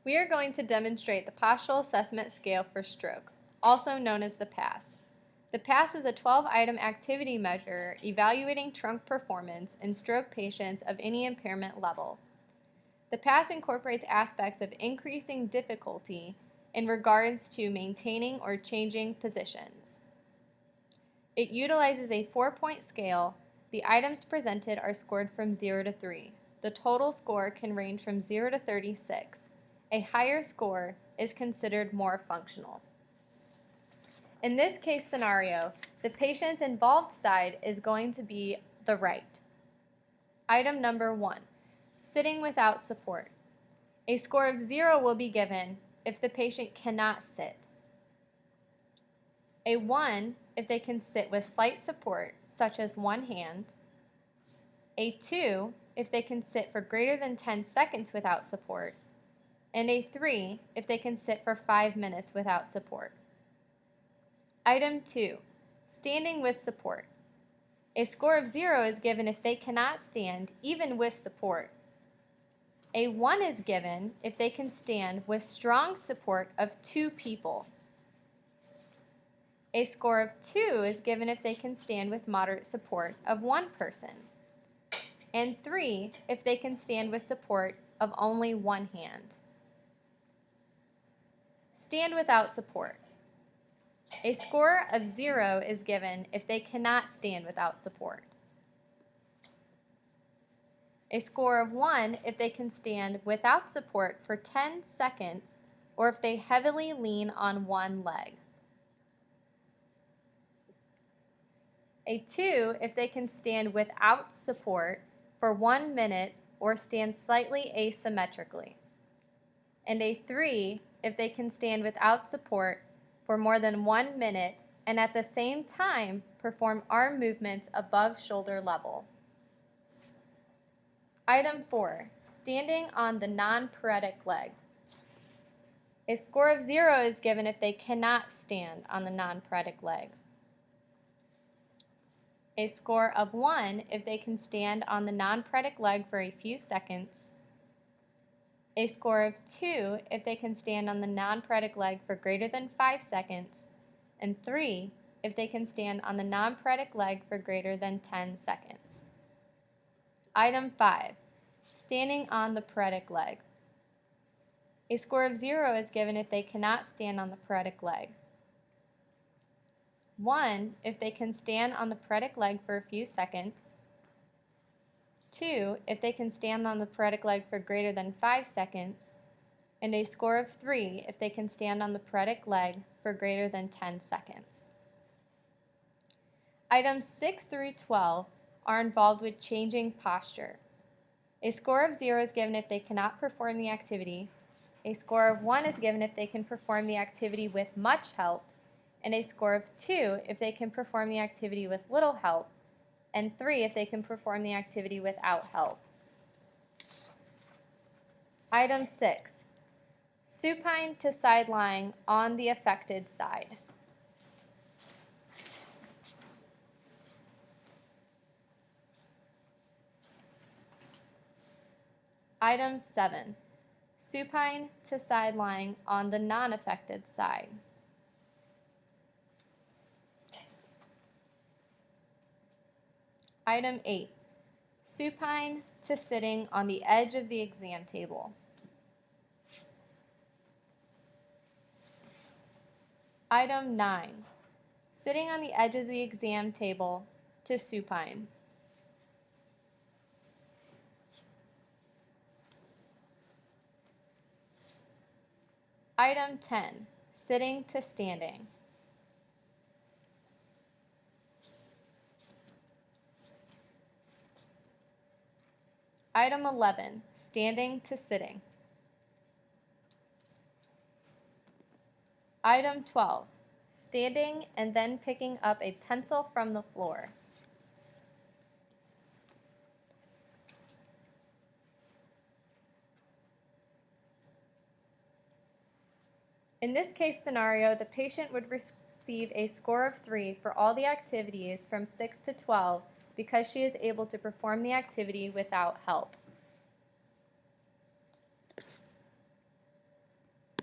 We are going to demonstrate the Postural Assessment Scale for Stroke, also known as the PASS. The PASS is a 12-item activity measure evaluating trunk performance in stroke patients of any impairment level. The PASS incorporates aspects of increasing difficulty in regards to maintaining or changing positions. It utilizes a 4-point scale. The items presented are scored from 0 to 3. The total score can range from 0 to 36. A higher score is considered more functional. In this case scenario, the patient's involved side is going to be the right. Item number 1, sitting without support. A score of 0 will be given if the patient cannot sit. A 1 if they can sit with slight support, such as one hand. A 2 if they can sit for greater than 10 seconds without support. And a 3 if they can sit for 5 minutes without support. Item 2, standing with support. A score of 0 is given if they cannot stand even with support. A 1 is given if they can stand with strong support of 2 people. A score of 2 is given if they can stand with moderate support of 1 person. And 3 if they can stand with support of only 1 hand. Stand without support. A score of 0 is given if they cannot stand without support. A score of 1 if they can stand without support for 10 seconds or if they heavily lean on one leg. A 2 if they can stand without support for 1 minute or stand slightly asymmetrically. And a 3 if they can stand without support for more than 1 minute and at the same time perform arm movements above shoulder level. Item 4, standing on the non-paretic leg. A score of 0 is given if they cannot stand on the non-paretic leg. A score of 1 if they can stand on the non-paretic leg for a few seconds. A score of 2 if they can stand on the non-paretic leg for greater than 5 seconds, and 3 if they can stand on the non-paretic leg for greater than 10 seconds. Item 5, standing on the paretic leg. A score of 0 is given if they cannot stand on the paretic leg. 1 if they can stand on the paretic leg for a few seconds. 2 if they can stand on the paretic leg for greater than 5 seconds, and a score of 3 if they can stand on the paretic leg for greater than 10 seconds. Items 6 through 12 are involved with changing posture. A score of 0 is given if they cannot perform the activity. A score of 1 is given if they can perform the activity with much help, and a score of 2 if they can perform the activity with little help, and 3 if they can perform the activity without help. Item 6, supine to side lying on the affected side. Item 7, supine to side lying on the non-affected side. Item 8, supine to sitting on the edge of the exam table. Item 9, sitting on the edge of the exam table to supine. Item 10, sitting to standing. Item 11, standing to sitting. Item 12, standing and then picking up a pencil from the floor. In this case scenario, the patient would receive a score of 3 for all the activities from 6 to 12 because she is able to perform the activity without help.